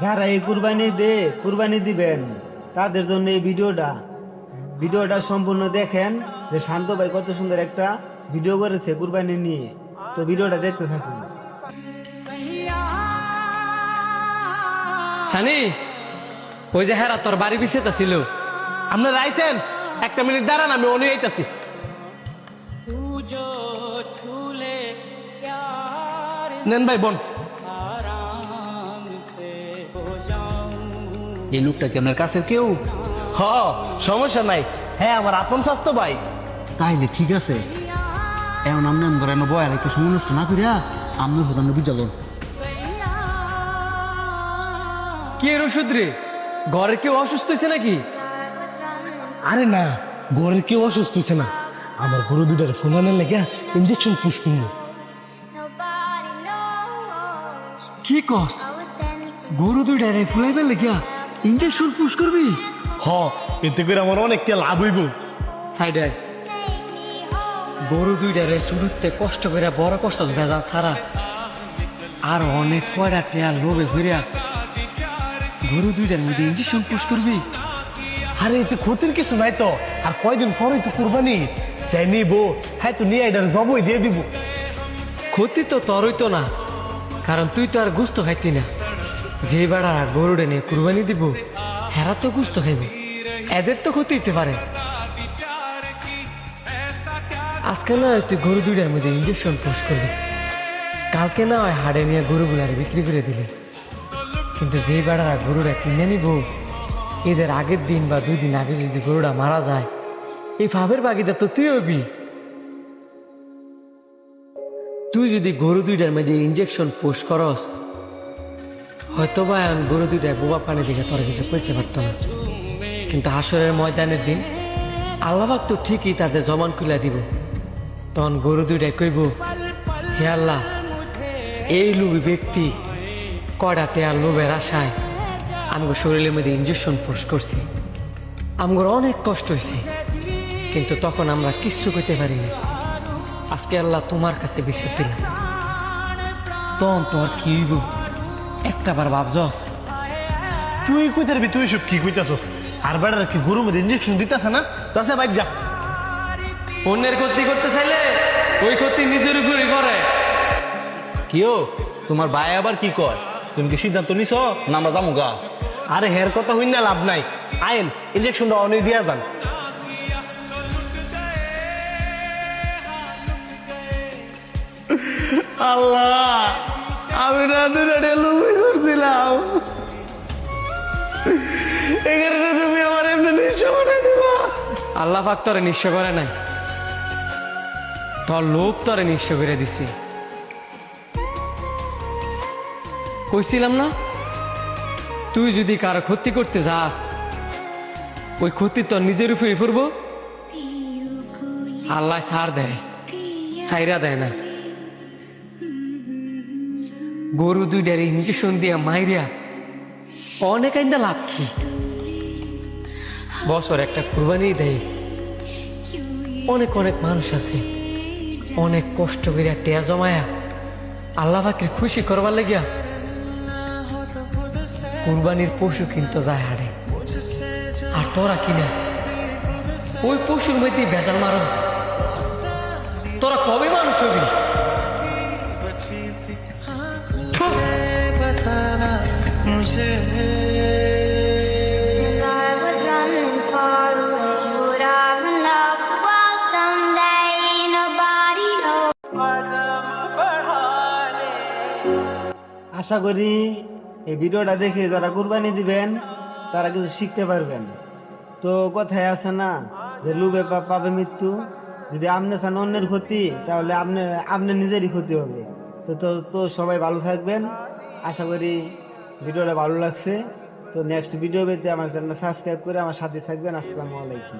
যারা এই কুরবানি দিবেন তাদের জন্য এই ভিডিওটা সম্পূর্ণ দেখেন, যে শান্ত ভাই কত সুন্দর একটা ভিডিও করেছে কুরবানি নিয়ে। তো ভিডিওটা দেখতে থাকুন। সানি, ওই যে হেরা তোর বাড়ি পিছিয়ে ছিল, আপনারা আইছেন? একটা মিনিট দাঁড়ান, আমি অনি আইতাছি। নেন ভাই বোন। এই লোকটা কি আপনার কাছের কেউ? হ, সমস্যা নাই। হ্যাঁ, আমার আপন স্বাস্থ্য ভাই। তাইলে ঠিক আছে, এখন আপনি ধরেন বয়ার একটা সমনুষ্ঠ না করিয়া আপনার সাথে আমরা বুঝালেন। কি এর ওষুধ রে? ঘরে কেউ অসুস্থ হয়েছে নাকি? আরে না, ঘরের কেউ অসুস্থ হয়েছে না। আমার গরু দুটার ফোন আনার লেগে ইঞ্জেকশন পুশ করবো। কি কস? গরু দুইটারে ফুলাইবার লেগিয়া ইঞ্জেকশন পুশ করবি? হ, এতে করে আমার অনেকটা লাভ হইব। সাইডে গরু দুইটারে চুরুতে কষ্ট করে বড় কষ্ট ভেজাল ছাড়া আর অনেক কয়টা টেয়া লোভে ঘুরিয়া গরু দুইটার মধ্যে ইঞ্জেকশন পুশ করবি? আরে এতে ক্ষতির কিছু নাই তো। আর কয়দিন পরে তো কুরবানি, যাই নিবো। হ্যাঁ, তো নিয়ে এটার জবই দিয়ে দিব। ক্ষতি তো তোরই তো না, কারণ তুই তো আর গুস্ত খাইতি না। যে বেড়া গরুড়ে নিয়ে কুরবানি দিব, হেরা তো গুস্ত খাইব, এদের তো ক্ষতি হইতে পারে। আজকে না হয় তুই গরু দুইটার মধ্যে ইঞ্জেকশন পুশ করলি, কালকে না হয় হাড়ে নিয়ে গরুগুলারে বিক্রি করে দিলি, কিন্তু যে বেড়ারা গরুটা কিনে নিব, এদের আগের দিন বা 2 দিন আগে যদি গরুটা মারা যায়, এই ফাবের বাগিদার তো তুই হবি। তুই যদি গরু দুইটার মধ্যে ইঞ্জেকশন পুশ করস, হয়তো বা এখন গরু দুইটায় বোবা পানি দিকে তোর কিছু করতে পারতো না, কিন্তু হাসরের ময়দানের দিন আল্লাহবাক তো ঠিকই তাদের জমান খুলে দিব। তখন গরু দুইটায় কইব, হে আল্লাহ, এই লোভী ব্যক্তি কয়টা টেয়ার লোভের আশায় আমগো শরীরের মধ্যে ইঞ্জেকশন পুশ করছি, আমগোর অনেক কষ্ট হয়েছে, কিন্তু তখন আমরা কিচ্ছু করতে পারিনি। আজকে আল্লাহ তোমার কাছে বিচার দিলাম, তখন তোর কি হইব একটাবার ভাবছস? তুই কইতে পারবি, তুই সব কি কইতাছ? আর বেড়ার কি গরুর মধ্যে ইঞ্জেকশন দিতেছে না? তাছে বাইক যা। অন্যের ক্ষতি করতে চাইলে ওই ক্ষতি নিজের উপরই করে। কিও তোমার ভাই আবার কি কয়? তুমি কি সিদ্ধান্ত নিছ না আমরা যাবো গা? আরে হের কথা হইন না, লাভ নাই। আইন ইঞ্জেকশনটা অনেক দিয়া যান। আল্লাহ, আমি না দুটা লুবি করছিলাম, এই কারণে তুমি আমার এমনি নিশ্চয় বানাই দিবা। আল্লাহ পাক তোরে নিঃস্ব করে নাই, তোর লোভ তোরে নিঃস্ব করে দিছি। কইছিলাম না, তুই যদি কারো ক্ষতি করতে যাস, ওই ক্ষতি তোর নিজের উপরে পড়ব। আল্লাহ ছাড় দেয়, ছাইরা দেয় না। গরু দুইটার ইঞ্জেকশন দিয়া মাইরিয়া অনেক আইন্দা লাভ কি? বছর একটা কুরবানি দেয়, অনেক অনেক মানুষ আছে অনেক কষ্ট করে টেয়া জমায়া আল্লাহ পাকের খুশি করবার লাগিয়া কুরবানির পশু কিনতে যায় হাড়ে, আর তোরা কিনা ওই পশুর মধ্যে ভেজাল মারস। তোরা কবে মানুষ হবি? আশা করি এই ভিডিওটা দেখে যারা কুরবানি দিবেন তারা কিছু শিখতে পারবেন। তো কথায় আছে না যে লুবে পাবে মৃত্যু, যদি আপনি চান অন্যের ক্ষতি তাহলে আপনি নিজেরই ক্ষতি হবে। তো তো তো সবাই ভালো থাকবেন। আশা করি ভিডিওটা ভালো লাগছে। তো নেক্সট ভিডিও পেতে আমার চ্যানেলটা সাবস্ক্রাইব করে আমার সাথে থাকবেন। আসসালামু আলাইকুম।